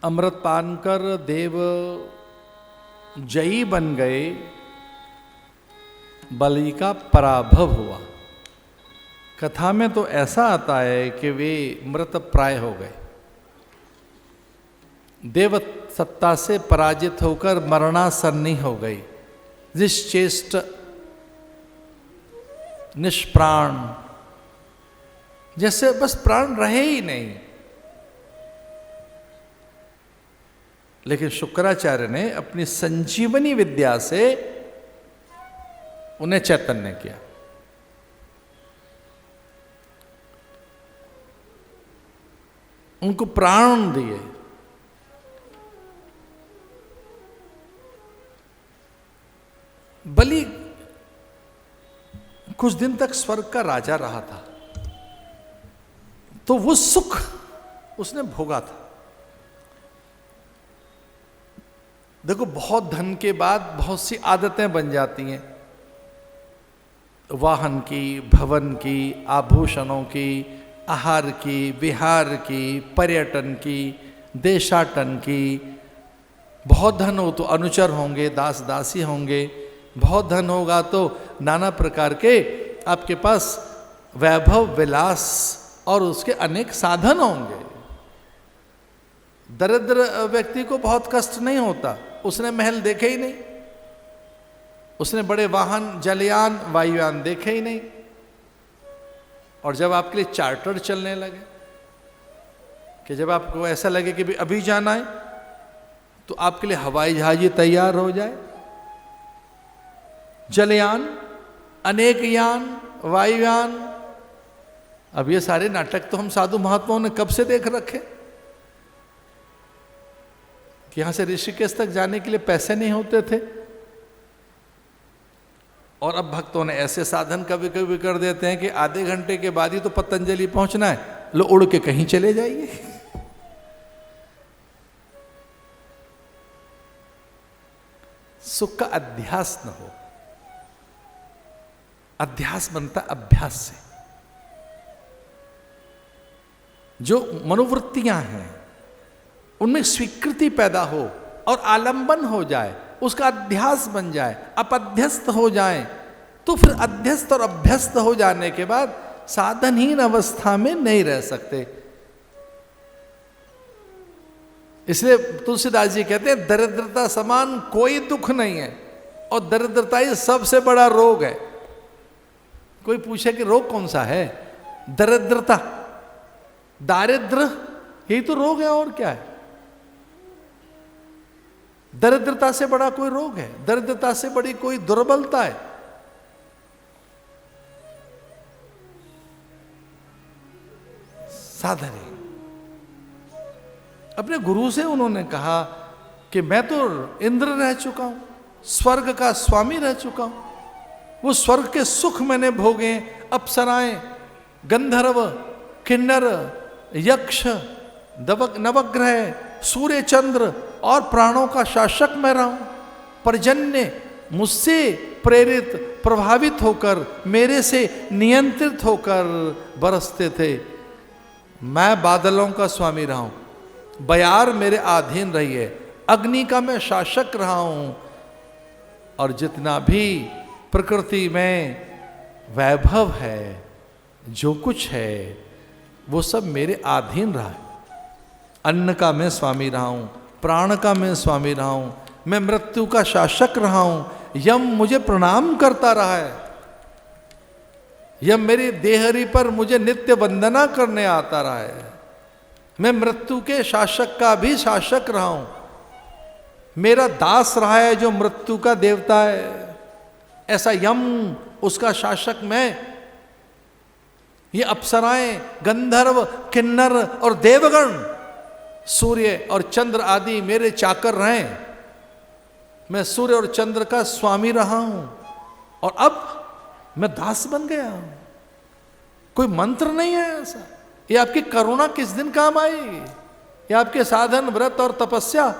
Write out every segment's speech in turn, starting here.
अमृत पान कर देव जयी बन गए, बलि का पराभव हुआ। कथा में तो ऐसा आता है कि वे मृत प्राय हो गए, देव सत्ता से पराजित होकर मरणासन्नी हो गई, निश्चेष्ट निष्प्राण, जैसे बस प्राण रहे ही नहीं। लेकिन शुक्राचार्य ने अपनी संजीवनी विद्या से उन्हें चैतन्य किया। उनको प्राण दिए। बलि कुछ दिन तक स्वर्ग का राजा रहा था, तो वो सुख उसने भोगा था। देखो, बहुत धन के बाद बहुत सी आदतें बन जाती हैं, वाहन की, भवन की, आभूषणों की, आहार की, विहार की, पर्यटन की, देशाटन की। बहुत धन हो तो अनुचर होंगे, दास दासी होंगे। बहुत धन होगा तो नाना प्रकार के आपके पास वैभव विलास और उसके अनेक साधन होंगे। दरिद्र व्यक्ति को बहुत कष्ट नहीं होता, उसने महल देखे ही नहीं, उसने बड़े वाहन, जलयान, वायुयान देखे ही नहीं। और जब आपके लिए चार्टर चलने लगे, कि जब आपको ऐसा लगे कि भी अभी जाना है, तो आपके लिए हवाई जहाज ही तैयार हो जाए, जलयान, अनेक यान, वायुयान। अब ये सारे नाटक तो हम साधु महात्माओं ने कब से देख रखे कि यहां से ऋषिकेश तक जाने के लिए पैसे नहीं होते थे, और अब भक्तों ने ऐसे साधन कभी कभी कर देते हैं कि आधे घंटे के बाद ही तो पतंजलि पहुंचना है, लो उड़ के कहीं चले जाइए। सुख का अध्यास न हो, अध्यास बनता अभ्यास से। जो मनोवृत्तियां हैं उनमें स्वीकृति पैदा हो और आलंबन हो जाए, उसका अध्यास बन जाए, अपध्यस्त हो जाए, तो फिर अध्यस्त और अभ्यस्त हो जाने के बाद साधनहीन अवस्था में नहीं रह सकते। इसलिए तुलसीदास जी कहते हैं, दरिद्रता समान कोई दुख नहीं है, और दरिद्रता ही सबसे बड़ा रोग है। कोई पूछे कि रोग कौन सा है? दरिद्रता, दारिद्र, यही तो रोग है, और क्या है? दरिद्रता से बड़ा कोई रोग है? दरिद्रता से बड़ी कोई दुर्बलता है? साधन है। अपने गुरु से उन्होंने कहा कि मैं तो इंद्र रह चुका हूं, स्वर्ग का स्वामी रह चुका हूं, वो स्वर्ग के सुख मैंने भोगे, अप्सराएं, गंधर्व, किन्नर, यक्ष, नवग्रह, सूर्य चंद्र और प्राणों का शासक मैं रहा हूं। पर्जन्य मुझसे प्रेरित, प्रभावित होकर, मेरे से नियंत्रित होकर बरसते थे। मैं बादलों का स्वामी रहा हूं, बयार मेरे अधीन रही है, अग्नि का मैं शासक रहा हूं, और जितना भी प्रकृति में वैभव है, जो कुछ है, वो सब मेरे अधीन रहा है। अन्न का मैं स्वामी रहा हूं, प्राण का मैं स्वामी रहा हूं, मैं मृत्यु का शासक रहा हूं। यम मुझे प्रणाम करता रहा है, यम मेरी देहरी पर मुझे नित्य वंदना करने आता रहा है। मैं मृत्यु के शासक का भी शासक रहा हूं, मेरा दास रहा है जो मृत्यु का देवता है। ऐसा यम, उसका शासक मैं। ये अप्सराएं, गंधर्व, किन्नर और देवगण, सूर्य और चंद्र आदि मेरे चाकर रहे। मैं सूर्य और चंद्र का स्वामी रहा हूं, और अब मैं दास बन गया हूं। कोई मंत्र नहीं है ऐसा। ये आपकी करुणा किस दिन काम आएगी? ये आपके साधन, व्रत और तपस्या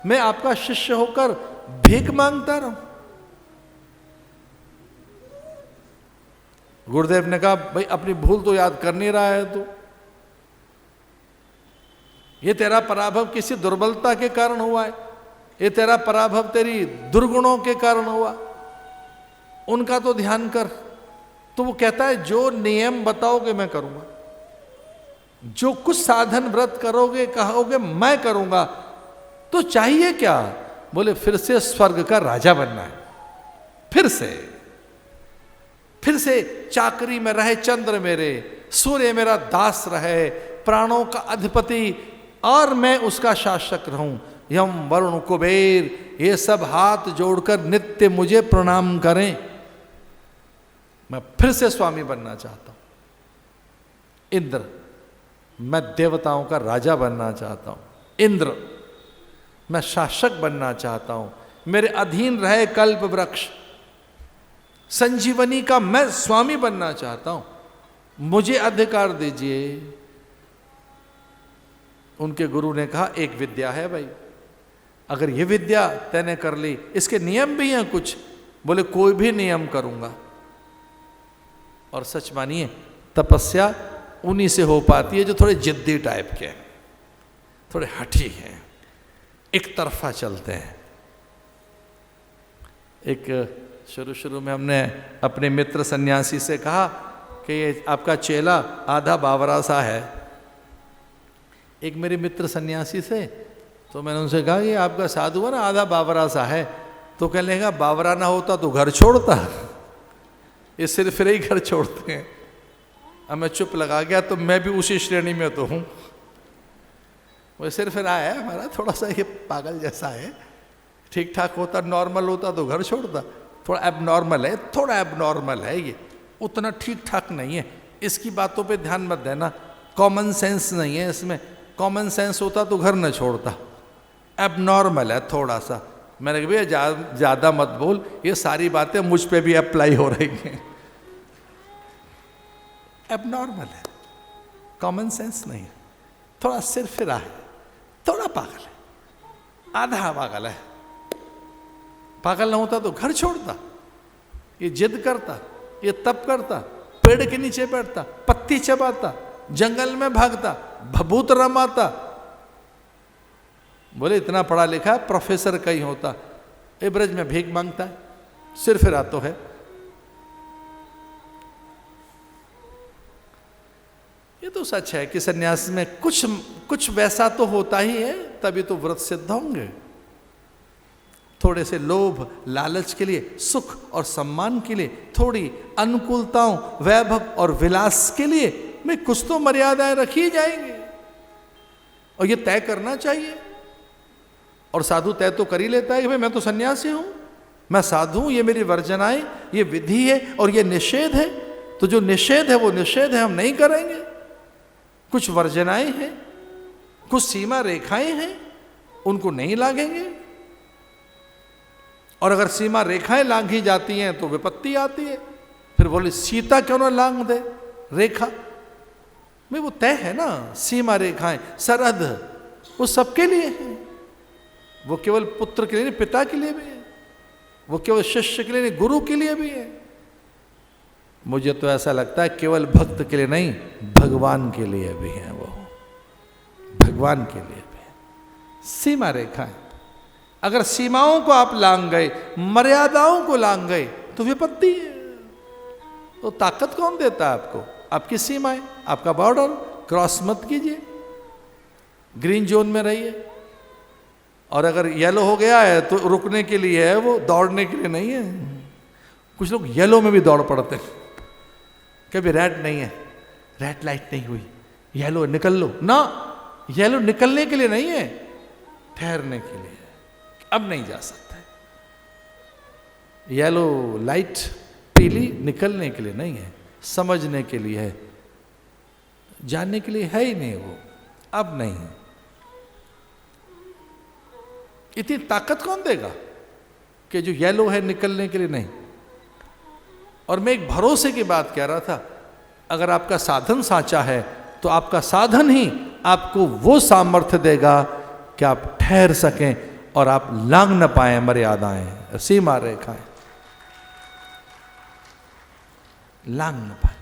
मैं आपका शिष्य होकर भीख मांगता रहूं? गुरुदेव ने कहा, भाई अपनी भूल तो याद कर नहीं रहा है, ये तेरा पराभव किसी दुर्बलता के कारण हुआ है, ये तेरा पराभव तेरी दुर्गुणों के कारण हुआ, उनका तो ध्यान कर। तो वो कहता है जो नियम बताओगे मैं करूंगा, जो कुछ साधन व्रत करोगे कहोगे मैं करूंगा। तो चाहिए क्या? बोले फिर से स्वर्ग का राजा बनना है, फिर से चाकरी में रहे चंद्र मेरे, सूर्य मेरा दास रहे, प्राणों का अधिपति और मैं उसका शासक रहूं। यम वरुण कुबेर ये सब हाथ जोड़कर नित्य मुझे प्रणाम करें। मैं फिर से स्वामी बनना चाहता हूं। इंद्र, मैं देवताओं का राजा बनना चाहता हूं। इंद्र, मैं शासक बनना चाहता हूं। मेरे अधीन रहे कल्प वृक्ष, संजीवनी का मैं स्वामी बनना चाहता हूं, मुझे अधिकार दीजिए। उनके गुरु ने कहा एक विद्या है भाई, अगर ये विद्या तैने कर ली, इसके नियम भी हैं कुछ। बोले कोई भी नियम करूंगा। और सच मानिए तपस्या उन्हीं से हो पाती है जो थोड़े जिद्दी टाइप के हैं, थोड़े हठी हैं, एक तरफा चलते हैं। एक शुरू में हमने अपने मित्र सन्यासी से कहा कि ये आपका चेला आधा बावरा सा है। एक मेरे मित्र सन्यासी से, तो मैंने उनसे कहा कि आपका साधु है ना आधा बावरा सा है। तो कहने लगा बावरा ना होता तो घर छोड़ता, ये सिर्फ फिर ही घर छोड़ते हैं। अब मैं चुप लगा गया, तो मैं भी उसी श्रेणी में तो हूँ। वो सिर्फ फिर आया है हमारा, थोड़ा सा ये पागल जैसा है, ठीक ठाक होता नॉर्मल होता तो घर छोड़ता। थोड़ा एबनॉर्मल है, थोड़ा एबनॉर्मल है, ये उतना ठीक ठाक नहीं है। इसकी बातों पे ध्यान मत देना, कॉमन सेंस नहीं है इसमें। कॉमन सेंस होता तो घर न छोड़ता, एबनॉर्मल है थोड़ा सा। मैंने कहा भैया ज़्यादा मत बोल, ये सारी बातें मुझ पे भी अप्लाई हो रही हैं। एबनॉर्मल है, कॉमन सेंस नहीं है, थोड़ा सिर फिरा है, थोड़ा पागल है, आधा पागल है। पागल ना होता तो घर छोड़ता, ये जिद करता, ये तप करता, पेड़ के नीचे बैठता, पत्ती चबाता, जंगल में भागता, भभूत रमाता। बोले इतना पढ़ा लिखा प्रोफेसर कहीं होता, ए ब्रज में भीख मांगता है, सिर फिरा तो है। ये तो सच है कि सन्यास में कुछ वैसा तो होता ही है, तभी तो व्रत सिद्ध होंगे। थोड़े से लोभ लालच के लिए, सुख और सम्मान के लिए, थोड़ी अनुकूलताओं वैभव और विलास के लिए में कुछ तो मर्यादाएं रखी जाएंगी, और ये तय करना चाहिए। और साधु तय तो कर ही लेता है कि भाई मैं तो सन्यासी हूं, मैं साधु हूं, ये मेरी वर्जनाएं, ये विधि है और ये निषेध है। तो जो निषेध है वो निषेध है, हम नहीं करेंगे। कुछ वर्जनाएं हैं, कुछ सीमा रेखाएं हैं, उनको नहीं लागेंगे। और अगर सीमा रेखाएं लांघी जाती हैं तो विपत्ति आती है। फिर बोले सीता क्यों ना लांघ दे रेखा में, वो तय है ना। सीमा रेखाएं, सरहद वो सबके लिए है। वो केवल पुत्र के लिए नहीं, पिता के लिए भी है। वो केवल शिष्य के लिए नहीं, गुरु के लिए भी है। मुझे तो ऐसा लगता है केवल भक्त के लिए नहीं, भगवान के लिए भी है। वो भगवान के लिए भी है। सीमा रेखाएं, अगर सीमाओं को आप लांघ गए, मर्यादाओं को लांघ गए तो विपत्ति है। तो ताकत कौन देता है आपको? आपकी सीमाएं, आपका बॉर्डर क्रॉस मत कीजिए, ग्रीन जोन में रहिए। और अगर येलो हो गया है तो रुकने के लिए है, वो दौड़ने के लिए नहीं है। कुछ लोग येलो में भी दौड़ पड़ते हैं, कभी रेड नहीं है, रेड लाइट नहीं हुई, येलो निकल लो ना। येलो निकलने के लिए नहीं है, ठहरने के लिए। अब नहीं जा सकता। येलो लाइट पीली निकलने के लिए नहीं है, समझने के लिए है, जानने के लिए है ही नहीं। वो अब नहीं है। इतनी ताकत कौन देगा कि जो येलो है निकलने के लिए नहीं। और मैं एक भरोसे की बात कह रहा था, अगर आपका साधन साचा है तो आपका साधन ही आपको वो सामर्थ्य देगा कि आप ठहर सकें और आप लांघ न पाए मर्यादाएं, सीमा रेखाएं लांघ न पाए।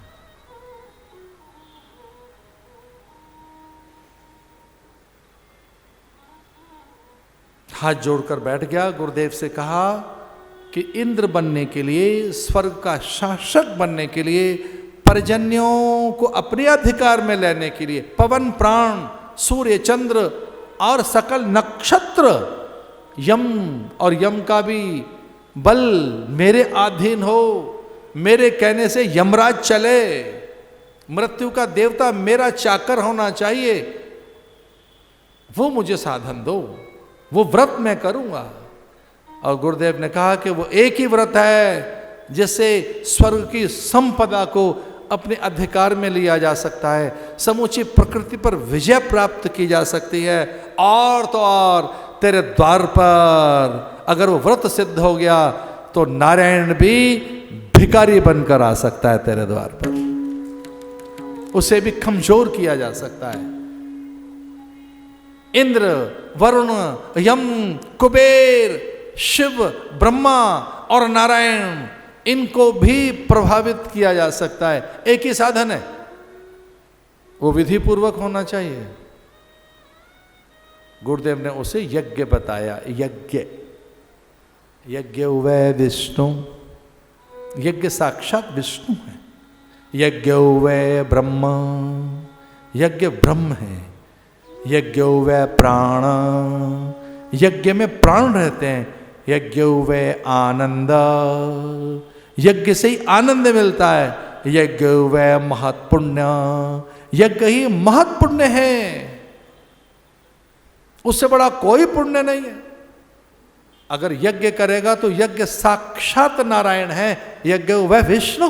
हाथ जोड़कर बैठ गया, गुरुदेव से कहा कि इंद्र बनने के लिए, स्वर्ग का शासक बनने के लिए, पर्जन्यों को अपने अधिकार में लेने के लिए, पवन प्राण, सूर्य चंद्र और सकल नक्षत्र, यम और यम का भी बल मेरे अधीन हो, मेरे कहने से यमराज चले, मृत्यु का देवता मेरा चाकर होना चाहिए, वो मुझे साधन दो, वो व्रत मैं करूंगा। और गुरुदेव ने कहा कि वो एक ही व्रत है जिससे स्वर्ग की संपदा को अपने अधिकार में लिया जा सकता है, समूची प्रकृति पर विजय प्राप्त की जा सकती है, और तो और तेरे द्वार पर अगर वो व्रत सिद्ध हो गया तो नारायण भी भिखारी बनकर आ सकता है तेरे द्वार पर, उसे भी कमजोर किया जा सकता है। इंद्र, वरुण, यम, कुबेर, शिव, ब्रह्मा और नारायण, इनको भी प्रभावित किया जा सकता है। एक ही साधन है, वो विधि पूर्वक होना चाहिए। गुरुदेव ने उसे यज्ञ बताया। यज्ञ, यज्ञ वै विष्णु, यज्ञ साक्षात विष्णु है। यज्ञ वै ब्रह्म, यज्ञ ब्रह्म है। यज्ञ वै प्राण, यज्ञ में प्राण रहते हैं। यज्ञ वै आनंद, यज्ञ से ही आनंद मिलता है। यज्ञ वै महत्पुण्य, यज्ञ ही महत्पुण्य है, उससे बड़ा कोई पुण्य नहीं है। अगर यज्ञ करेगा तो यज्ञ साक्षात नारायण है। यज्ञ वह विष्णु,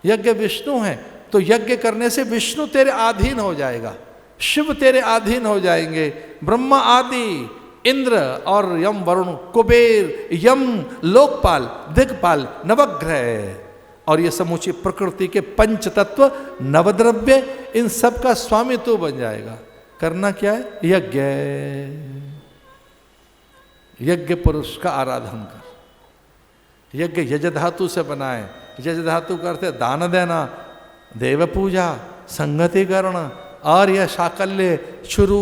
यज्ञ विष्णु है, तो यज्ञ करने से विष्णु तेरे अधीन हो जाएगा, शिव तेरे अधीन हो जाएंगे, ब्रह्मा आदि, इंद्र और यम, वरुण, कुबेर, यम, लोकपाल, दिक्पाल, नवग्रह और ये समूची प्रकृति के पंच तत्व, नवद्रव्य, इन सब का स्वामी तू बन जाएगा। करना क्या है? यज्ञ, यज्ञ पुरुष का आराधन कर। यज्ञ यज धातु से बनाए। यज धातु करते दान देना, देव पूजा, संगति करना, और यह साकल्य, शुरु,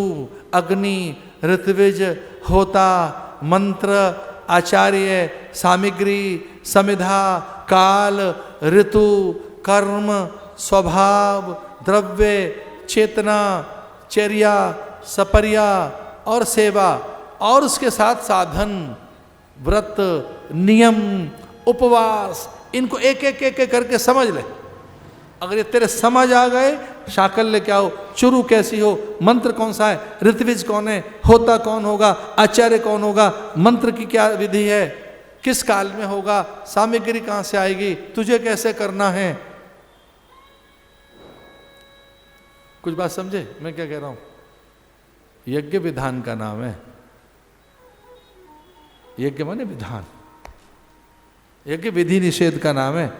अग्नि, ऋत्विज, होता, मंत्र, आचार्य, सामग्री, समिधा, काल, ऋतु, कर्म, स्वभाव, द्रव्य, चेतना, चर्या, सपर्या और सेवा, और उसके साथ साधन, व्रत, नियम, उपवास, इनको एक एक एक करके समझ ले। अगर ये तेरे समझ आ गए, शाकल्य क्या हो, चुरु कैसी हो, मंत्र कौन सा है, ऋत्विज कौन है, होता कौन होगा, आचार्य कौन होगा, मंत्र की क्या विधि है, किस काल में होगा, सामग्री कहां से आएगी, तुझे कैसे करना है। कुछ बात समझे मैं क्या कह रहा हूं? यज्ञ विधान का नाम है। यज्ञ माने विधान, यज्ञ विधि निषेध का नाम है।